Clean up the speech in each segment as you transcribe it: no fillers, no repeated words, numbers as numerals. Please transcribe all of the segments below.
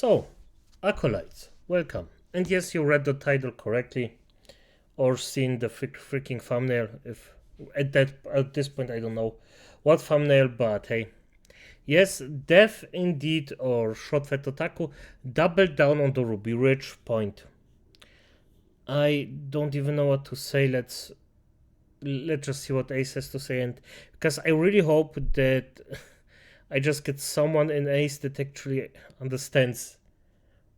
So, Acolytes, welcome. And yes, you read the title correctly, or seen the freaking thumbnail. If at this point I don't know what thumbnail, but hey, yes, Dev indeed, or Short-Fat Otaku, doubled down on the Ruby Ridge point. I don't even know what to say. Let's just see what Ace has to say, and because I really hope that I just get someone in Ace that actually understands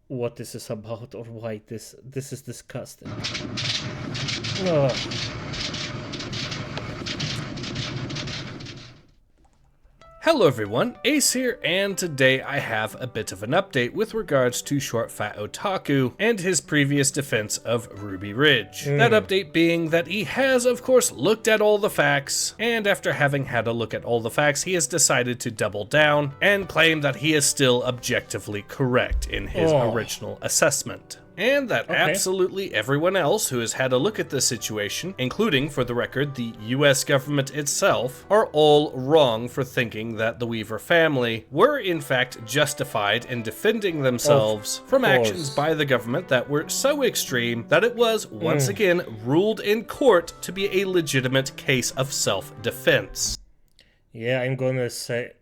what this is about or why this is disgusting. Oh. Hello everyone, Ace here, and today I have a bit of an update with regards to Short-Fat Otaku and his previous defense of Ruby Ridge. That update being that he has, of course, looked at all the facts, and after having had a look at all the facts, he has decided to double down and claim that he is still objectively correct in his original assessment. And that absolutely everyone else who has had a look at this situation, including, for the record, the US government itself, are all wrong for thinking that the Weaver family were in fact justified in defending themselves from actions by the government that were so extreme that it was once again ruled in court to be a legitimate case of self-defense. Yeah, I'm gonna say,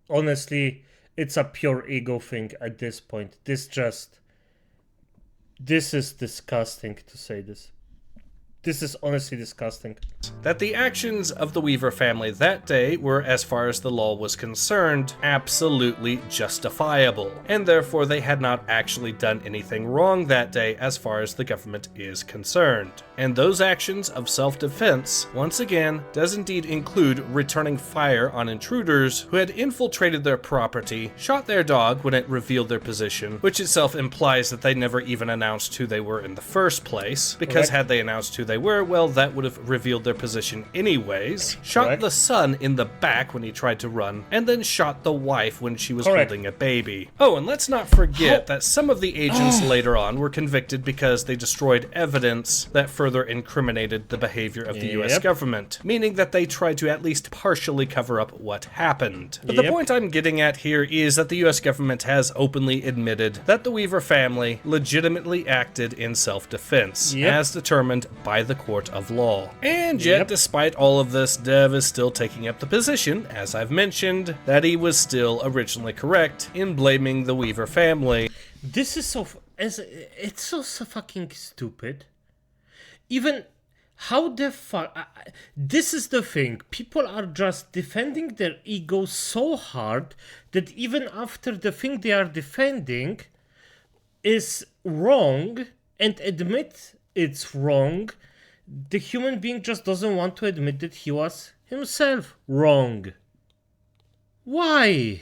honestly, it's a pure ego thing at this point. This is disgusting to say this. This is honestly disgusting. That the actions of the Weaver family that day were, as far as the law was concerned, absolutely justifiable, and therefore they had not actually done anything wrong that day as far as the government is concerned. And those actions of self-defense, once again, does indeed include returning fire on intruders who had infiltrated their property, shot their dog when it revealed their position, which itself implies that they never even announced who they were in the first place, because had they announced who they were, well, that would have revealed their position anyways, shot the son in the back when he tried to run, and then shot the wife when she was holding a baby. Oh, and let's not forget that some of the agents later on were convicted because they destroyed evidence that further incriminated the behavior of the US government, meaning that they tried to at least partially cover up what happened. But the point I'm getting at here is that the US government has openly admitted that the Weaver family legitimately acted in self-defense, as determined by the court of law. And yet, despite all of this, Dev is still taking up the position, as I've mentioned, that he was still originally correct in blaming the Weaver family. This is it's so fucking stupid. Even how the fuck... this is the thing. People are just defending their ego so hard that even after the thing they are defending is wrong and admit it's wrong, the human being just doesn't want to admit that he was himself wrong. Why?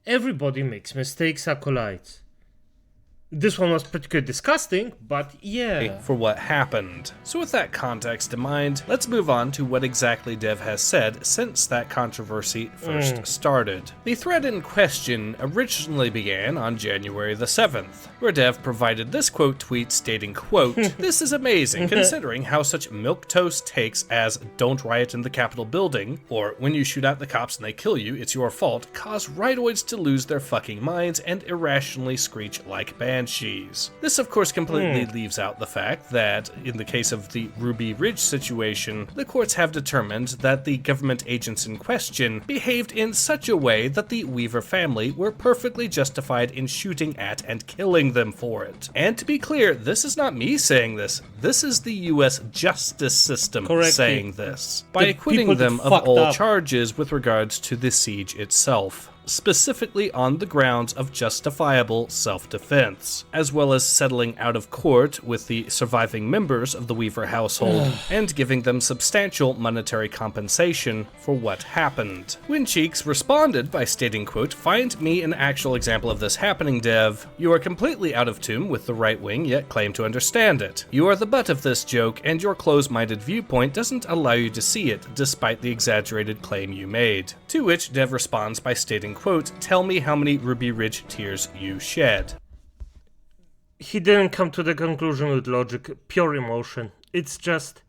Everybody makes mistakes, Acolytes. This one was particularly disgusting, but yeah. For what happened. So with that context in mind, let's move on to what exactly Dev has said since that controversy first started. The thread in question originally began on January the 7th, where Dev provided this quote tweet stating, quote, "This is amazing considering how such milquetoast takes as 'don't riot in the Capitol building' or 'when you shoot at the cops and they kill you, it's your fault' cause rightoids to lose their fucking minds and irrationally screech like banshees. This of course completely leaves out the fact that, in the case of the Ruby Ridge situation, the courts have determined that the government agents in question behaved in such a way that the Weaver family were perfectly justified in shooting at and killing them for it. And to be clear, this is not me saying this. This is the US justice system saying this, by acquitting them of all charges with regards to the siege itself, specifically on the grounds of justifiable self-defense, as well as settling out of court with the surviving members of the Weaver household and giving them substantial monetary compensation for what happened. Windcheeks responded by stating, quote, "Find me an actual example of this happening, Dev. You are completely out of tune with the right wing, yet claim to understand it. You are the butt of this joke, and your close-minded viewpoint doesn't allow you to see it, despite the exaggerated claim you made." To which Dev responds by stating, quote, "Tell me how many Ruby Ridge tears you shed." He didn't come to the conclusion with logic, pure emotion. It's just...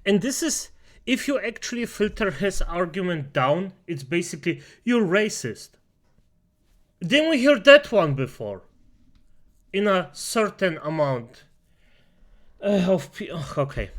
And this is... If you actually filter his argument down, it's basically, you're racist. Didn't we hear that one before? In a certain amount okay.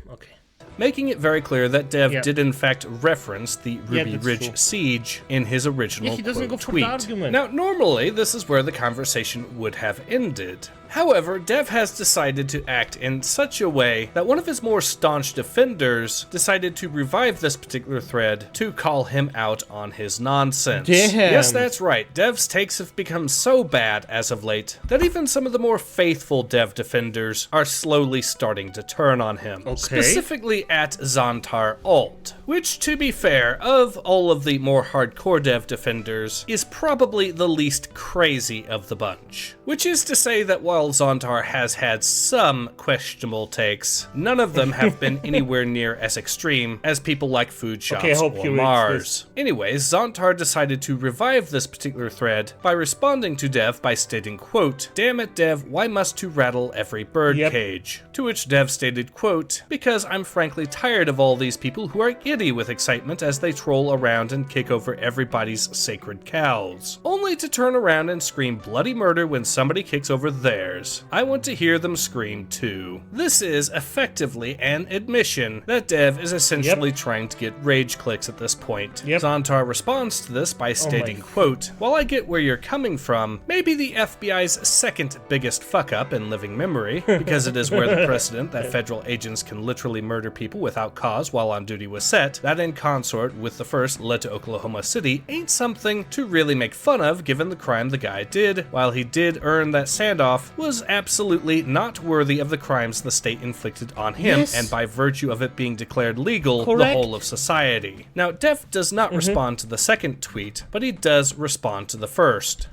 Making it very clear that Dev Yeah. did in fact reference the Ruby that's Ridge true. siege in his original Yeah, he doesn't quote go for the tweet. argument. Now, normally, this is where the conversation would have ended. However, Dev has decided to act in such a way that one of his more staunch defenders decided to revive this particular thread to call him out on his nonsense. Damn. Yes, that's right. Dev's takes have become so bad as of late that even some of the more faithful Dev defenders are slowly starting to turn on him. Okay. Specifically at Xantar Alt, which, to be fair, of all of the more hardcore Dev defenders, is probably the least crazy of the bunch. Which is to say that while Xantar has had some questionable takes, none of them have been anywhere near as extreme as people like Food Shots I hope or you read Mars. this. Anyways, Xantar decided to revive this particular thread by responding to Dev by stating, quote, "Damn it, Dev, why must to rattle every bird Yep. cage?" To which Dev stated, quote, "Because I'm frankly tired of all these people who are giddy with excitement as they troll around and kick over everybody's sacred cows, only to turn around and scream bloody murder when somebody kicks over theirs. I want to hear them scream too." This is effectively an admission that Dev is essentially trying to get rage clicks at this point. Yep. Xantar responds to this by stating, quote, "While I get where you're coming from, maybe the FBI's second biggest fuck up in living memory, because it is where the precedent that federal agents can literally murder people without cause while on duty was set, that in consort with the first led to Oklahoma City ain't something to really make fun of given the crime the guy did. While he did earn that standoff, was absolutely not worthy of the crimes the state inflicted on him, Yes. and by virtue of it being declared legal, the Correct. whole of society." Now, Dev does not respond to the second tweet, but he does respond to the first.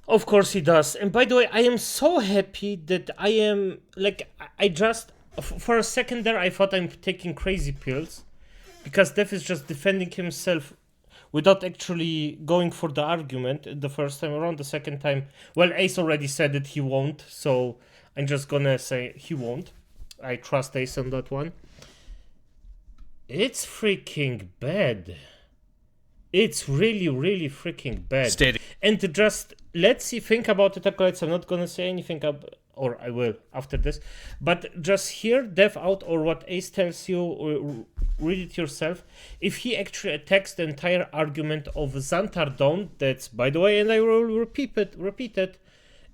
Of course he does. And by the way, I am so happy that I am, like, I just, for a second there, I thought I'm taking crazy pills. Because Dev is just defending himself without actually going for the argument the first time around. The second time, well, Ace already said that he won't. So I'm just gonna say he won't. I trust Ace on that one. It's freaking bad. It's really, really freaking bad. Stating, And just let's see, think about it, acolytes. I'm not gonna say anything or I will after this, but just hear Dev out or what Ace tells you, or read it yourself. If he actually attacks the entire argument of Xantar Dawn, that's, by the way, and I will repeat it,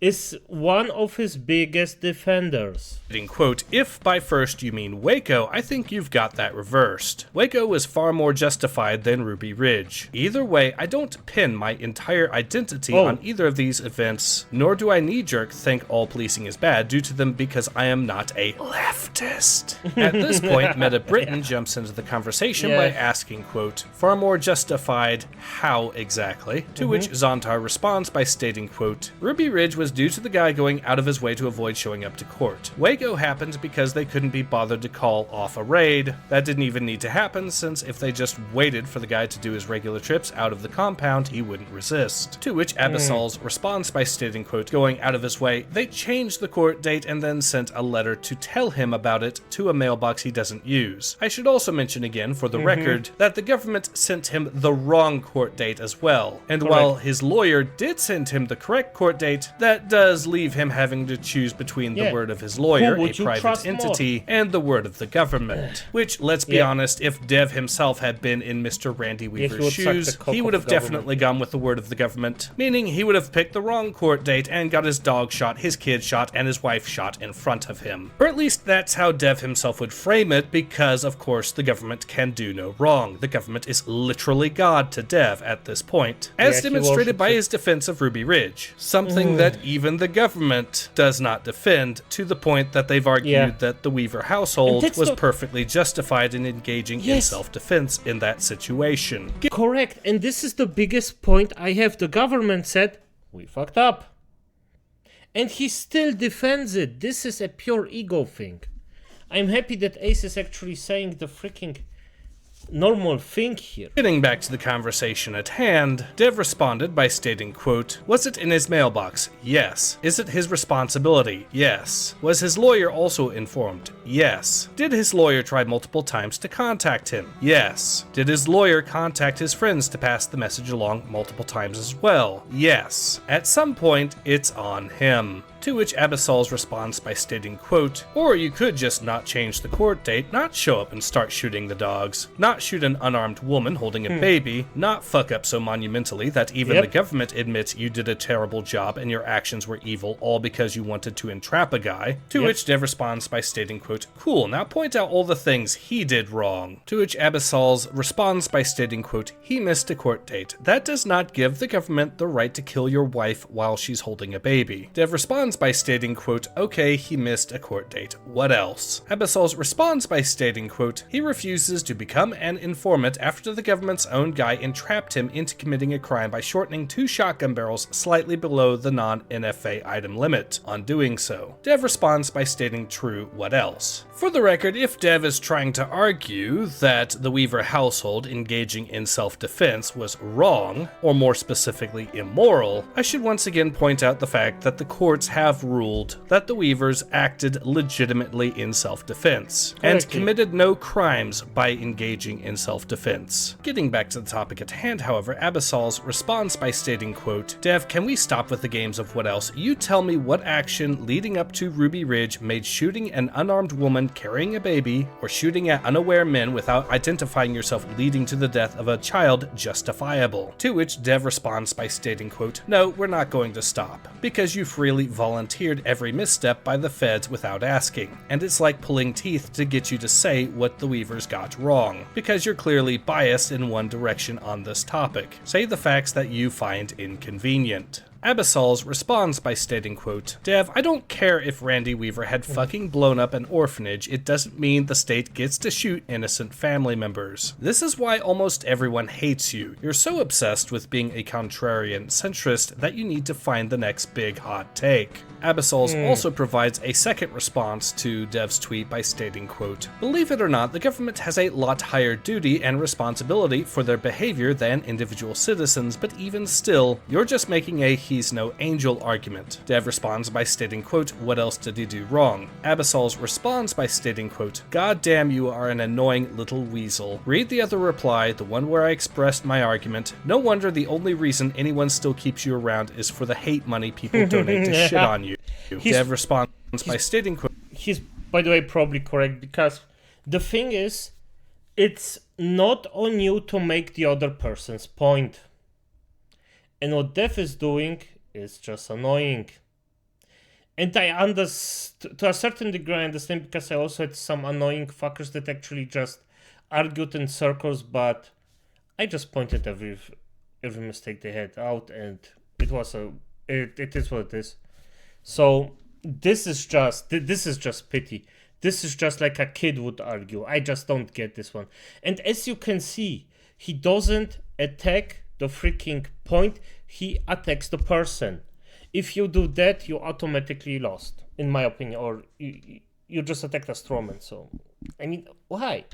is one of his biggest defenders. quote, "If by first you mean Waco, I think you've got that reversed. Waco was far more justified than Ruby Ridge. Either way, I don't pin my entire identity on either of these events, nor do I knee-jerk think all policing is bad due to them because I am not a leftist." At this point, Meta Britain jumps into the conversation by asking, quote, "Far more justified, how exactly?" To which Xantar responds by stating, quote, "Ruby Ridge was due to the guy going out of his way to avoid showing up to court. Waco happened because they couldn't be bothered to call off a raid. That didn't even need to happen, since if they just waited for the guy to do his regular trips out of the compound, he wouldn't resist." To which Abassal's responds by stating, quote, "Going out of his way, they changed the court date and then sent a letter to tell him about it to a mailbox he doesn't use. I should also mention again, for the record, that the government sent him the wrong court date as well. And while his lawyer did send him the correct court date, that does leave him having to choose between the word of his lawyer, a private entity, and the word of the government. Which, let's be honest, if Dev himself had been in Mr. Randy Weaver's shoes, he would have definitely gone with the word of the government, meaning he would have picked the wrong court date and got his dog shot, his kid shot, and his wife shot in front of him. Or at least that's how Dev himself would frame it, because, of course, the government can do no wrong. The government is literally God to Dev at this point, as demonstrated by his defense of Ruby Ridge, something that even the government does not defend, to the point that they've argued that the Weaver household was perfectly justified in engaging in self-defense in that situation. Correct, and this is the biggest point I have. The government said, we fucked up. And he still defends it. This is a pure ego thing. I'm happy that Ace is actually saying the freaking normal thing here. Getting back to the conversation at hand, Dev responded by stating, quote, "Was it in his mailbox? Yes. Is it his responsibility? Yes. Was his lawyer also informed? Yes. Did his lawyer try multiple times to contact him? Yes. Did his lawyer contact his friends to pass the message along multiple times as well? Yes. At some point, it's on him. To which Abyssals responds by stating, quote, or you could just not change the court date, not show up and start shooting the dogs, not shoot an unarmed woman holding a baby, not fuck up so monumentally that even the government admits you did a terrible job and your actions were evil, all because you wanted to entrap a guy. To which Dev responds by stating, quote, cool, now point out all the things he did wrong. To which Abyssals responds by stating, quote, he missed a court date. That does not give the government the right to kill your wife while she's holding a baby. Dev responds by stating, quote, okay, he missed a court date. What else? Abyssals responds by stating, quote, he refuses to become an informant after the government's own guy entrapped him into committing a crime by shortening 2 shotgun barrels slightly below the non-NFA item limit. On doing so, Dev responds by stating, true, what else? For the record, if Dev is trying to argue that the Weaver household engaging in self-defense was wrong, or more specifically immoral, I should once again point out the fact that the courts have ruled that the Weavers acted legitimately in self-defense, and committed no crimes by engaging in self-defense. Getting back to the topic at hand, however, Abyssals responds by stating, quote, Dev, can we stop with the games of what else? You tell me what action leading up to Ruby Ridge made shooting an unarmed woman carrying a baby, or shooting at unaware men without identifying yourself leading to the death of a child justifiable. To which Dev responds by stating, quote, no, we're not going to stop, because you freely volunteered every misstep by the feds without asking, and it's like pulling teeth to get you to say what the Weavers got wrong, because you're clearly biased in one direction on this topic. Say the facts that you find inconvenient. Abyssals responds by stating, quote, Dev, I don't care if Randy Weaver had fucking blown up an orphanage, it doesn't mean the state gets to shoot innocent family members. This is why almost everyone hates you. You're so obsessed with being a contrarian centrist that you need to find the next big hot take. Abyssals also provides a second response to Dev's tweet by stating, quote, believe it or not, the government has a lot higher duty and responsibility for their behavior than individual citizens, but even still, you're just making a he's no angel argument. Dev responds by stating, quote, what else did he do wrong? Abyssals responds by stating, quote, God damn, you are an annoying little weasel. Read the other reply, the one where I expressed my argument. No wonder the only reason anyone still keeps you around is for the hate money people donate to shit on you. Dev responds by stating, quote, he's, by the way, probably correct, because the thing is, it's not on you to make the other person's point. And what Dev is doing is just annoying. And I understand, to a certain degree I understand, because I also had some annoying fuckers that actually just argued in circles, but I just pointed every mistake they had out, and it is what it is. So this is just pity. This is just like a kid would argue. I just don't get this one. And as you can see, he doesn't attack the freaking point, he attacks the person. If you do that, you automatically lost, in my opinion, or you just attacked a strawman. So, I mean, why?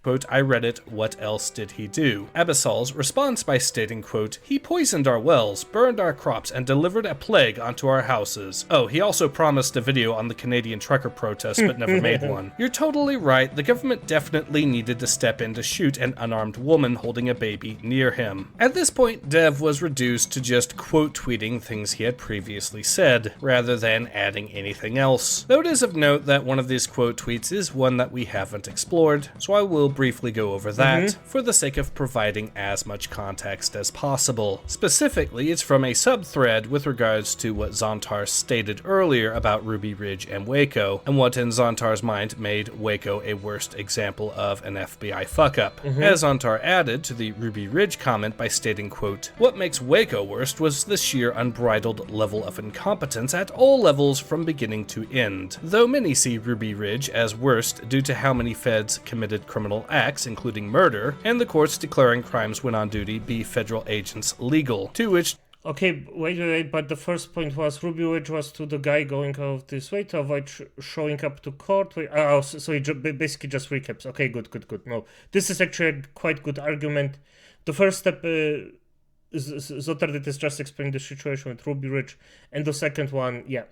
Quote, I read it, what else did he do? Abyssals responds by stating, quote, he poisoned our wells, burned our crops, and delivered a plague onto our houses. Oh, he also promised a video on the Canadian trucker protest, but never made one. You're totally right, the government definitely needed to step in to shoot an unarmed woman holding a baby near him. At this point, Dev was reduced to just quote tweeting things he had previously said, rather than adding anything else. Though it is of note that one of these quote tweets is one that we haven't explored, so I will briefly go over that for the sake of providing as much context as possible. Specifically, it's from a sub-thread with regards to what Zontar stated earlier about Ruby Ridge and Waco, and what in Zontar's mind made Waco a worst example of an FBI fuck-up. As Zontar added to the Ruby Ridge comment by stating, quote, what makes Waco worst was the sheer unbridled level of incompetence at all levels from beginning to end, though many see Ruby Ridge as worst due to how many feds committed criminal acts, including murder, and the courts declaring crimes when on duty be federal agents legal. To which... Okay, wait, but the first point was Ruby Ridge was to the guy going out of this way to avoid showing up to court. So he basically just recaps. Okay, good. No, this is actually a quite good argument. The first step, Zotar did is just explain the situation with Ruby Ridge, and the second one, yeah,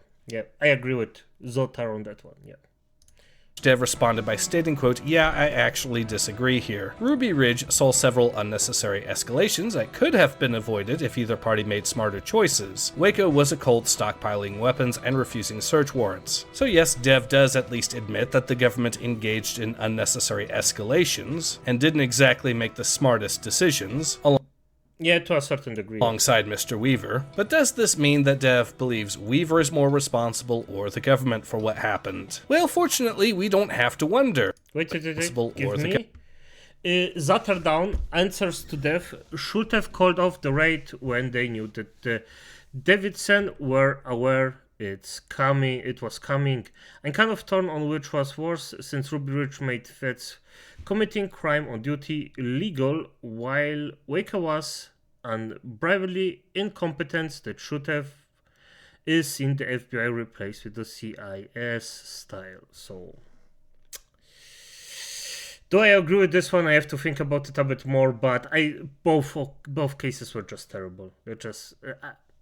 I agree with Zotar on that one, yeah. Dev responded by stating, quote, "Yeah, I actually disagree here. Ruby Ridge saw several unnecessary escalations that could have been avoided if either party made smarter choices. Waco was a cult stockpiling weapons and refusing search warrants." So yes, Dev does at least admit that the government engaged in unnecessary escalations and didn't exactly make the smartest decisions, Yeah, to a certain degree. alongside Mr. Weaver. But does this mean that Dev believes Weaver is more responsible or the government for what happened? Well, fortunately, we don't have to wonder. Wait, Responsible give or the me. Zatterdown answers to Dev should have called off the raid when they knew that the Davidson were aware it was coming. I'm kind of torn on which was worse, since Ruby Ridge made vets committing crime on duty illegal, while Waco was unbelievably incompetent that should have is in the FBI replaced with the CIS style. So, do I agree with this one? I have to think about it a bit more. But both cases were just terrible. They're just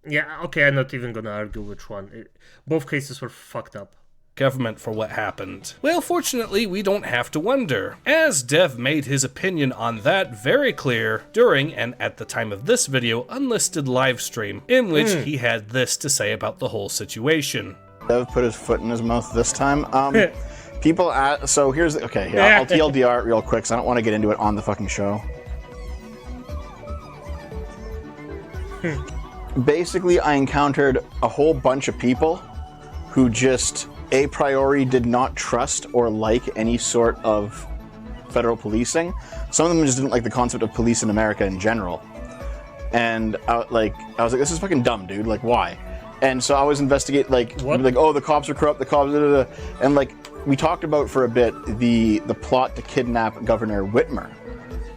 yeah. Okay, I'm not even gonna argue which one. Both cases were fucked up. Government for what happened? Well, fortunately, we don't have to wonder, as Dev made his opinion on that very clear during, and at the time of this video, unlisted livestream, in which he had this to say about the whole situation. Dev put his foot in his mouth this time. People so here's the, okay, here, I'll TLDR it real quick, because I don't want to get into it on the fucking show. Basically, I encountered a whole bunch of people who just a priori did not trust or like any sort of federal policing. Some of them just didn't like the concept of police in America in general. And I was like, this is fucking dumb, dude. Like, why? And so I was investigating, like, oh, the cops are corrupt, the cops, and like, we talked about for a bit the plot to kidnap Governor Whitmer.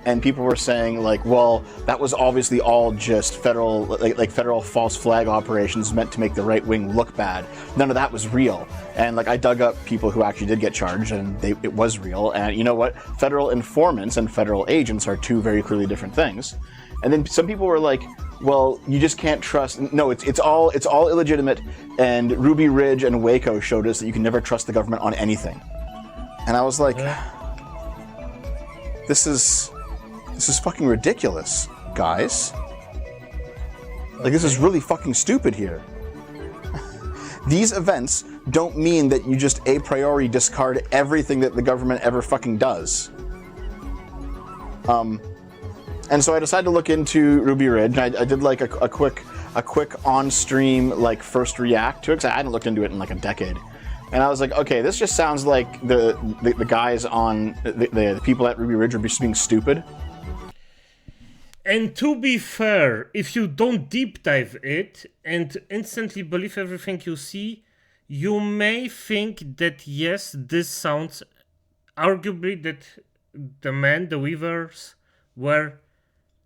And people were saying, like, well, that was obviously all just federal, like federal false flag operations meant to make the right wing look bad. None of that was real. And like, I dug up people who actually did get charged, and it was real. And you know what? Federal informants and federal agents are two very clearly different things. And then some people were like, well, you just can't trust. No, it's all illegitimate. And Ruby Ridge and Waco showed us that you can never trust the government on anything. And I was like, this is fucking ridiculous, guys. Like, this is really fucking stupid here. These events don't mean that you just a priori discard everything that the government ever fucking does. And so I decided to look into Ruby Ridge. I did like a quick on-stream like first react to it, because I hadn't looked into it in like a decade. And I was like, okay, this just sounds like the guys on the people at Ruby Ridge are just being stupid. And to be fair, if you don't deep dive it and instantly believe everything you see, you may think that yes, this sounds arguably that the Weavers were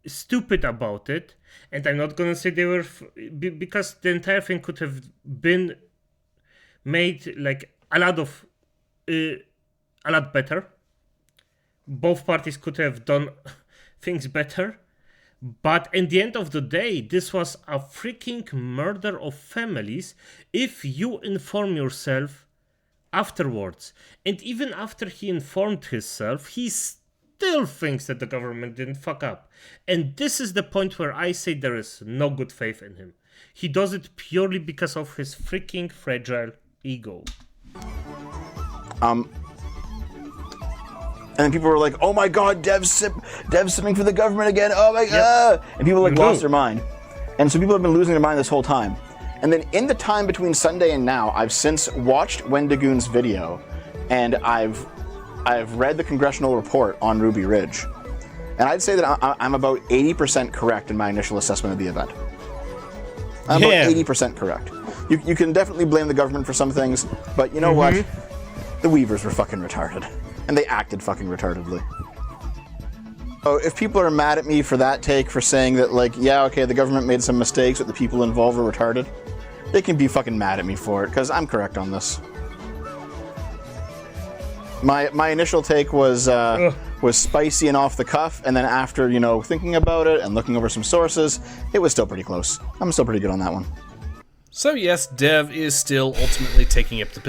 stupid about it. And I'm not gonna say they were, because the entire thing could have been made like a lot better. Both parties could have done things better. But at the end of the day, this was a freaking murder of families if you inform yourself afterwards. And even after he informed himself, he still thinks that the government didn't fuck up. And this is the point where I say there is no good faith in him. He does it purely because of his freaking fragile ego. And then people were like, oh my god, Dev's sipping for the government again, oh my god! And people like lost their mind. And so people have been losing their mind this whole time. And then in the time between Sunday and now, I've since watched Wendigoon's video, and I've read the congressional report on Ruby Ridge. And I'd say that I'm about 80% correct in my initial assessment of the event. I'm about 80% correct. You can definitely blame the government for some things, but you know what? The Weavers were fucking retarded. And they acted fucking retardedly. Oh, if people are mad at me for that take, for saying that, like, yeah, okay, the government made some mistakes, but the people involved were retarded, they can be fucking mad at me for it, because I'm correct on this. My initial take was spicy and off the cuff, and then after, you know, thinking about it and looking over some sources, it was still pretty close. I'm still pretty good on that one. So yes, Dev is still ultimately taking up the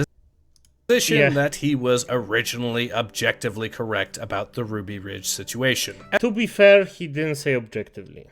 that he was originally objectively correct about the Ruby Ridge situation. To be fair, he didn't say objectively.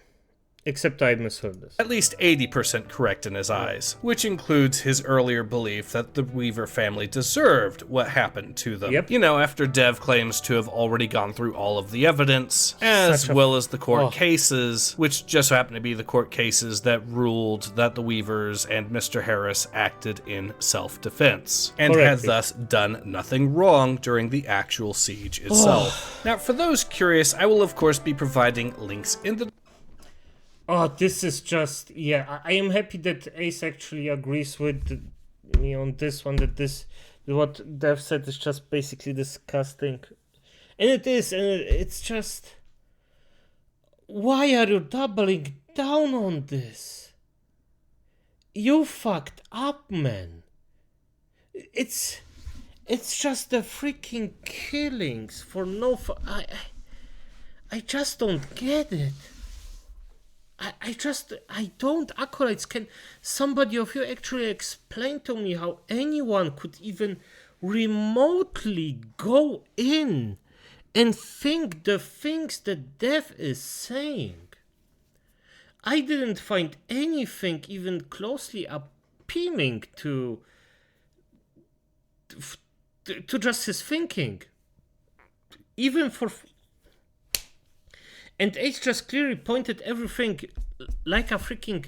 Except I misheard this. At least 80% correct in his eyes, which includes his earlier belief that the Weaver family deserved what happened to them. Yep. You know, after Dev claims to have already gone through all of the evidence, as well as the court cases, which just so happen to be the court cases that ruled that the Weavers and Mr. Harris acted in self-defense, and had thus done nothing wrong during the actual siege itself. Now, for those curious, I will of course be providing links in the Oh, this is just, yeah, I am happy that Ace actually agrees with me on this one, that this, what Dev said is just basically disgusting. And it is, and it's just, why are you doubling down on this? You fucked up, man. It's just the freaking killings for no, I just don't get it. I don't, Acolytes, can somebody of you actually explain to me how anyone could even remotely go in and think the things that Dev is saying? I didn't find anything even closely appealing to just his thinking. Even for... And Ace just clearly pointed everything like a freaking...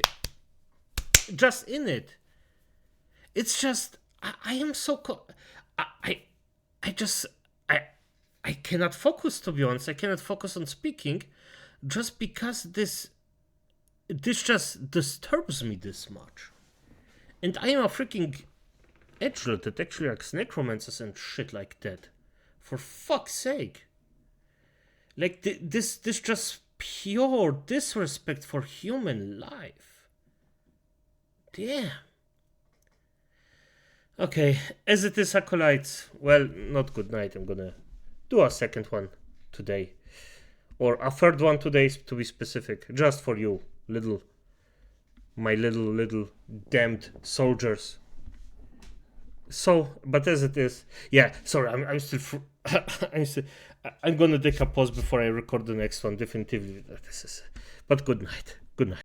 just in it. It's just... I am so... I cannot focus, to be honest. I cannot focus on speaking just because this just disturbs me this much. And I am a freaking edgelord that actually likes necromancers and shit like that. For fuck's sake. Like, this just pure disrespect for human life. Damn. Okay, as it is, Acolytes, well, not good night. I'm gonna do a second one today. Or a third one today, to be specific. Just for you, my little damned soldiers. So, but as it is, yeah, sorry, I'm still... I'm gonna take a pause before I record the next one, definitively. But good night. Good night.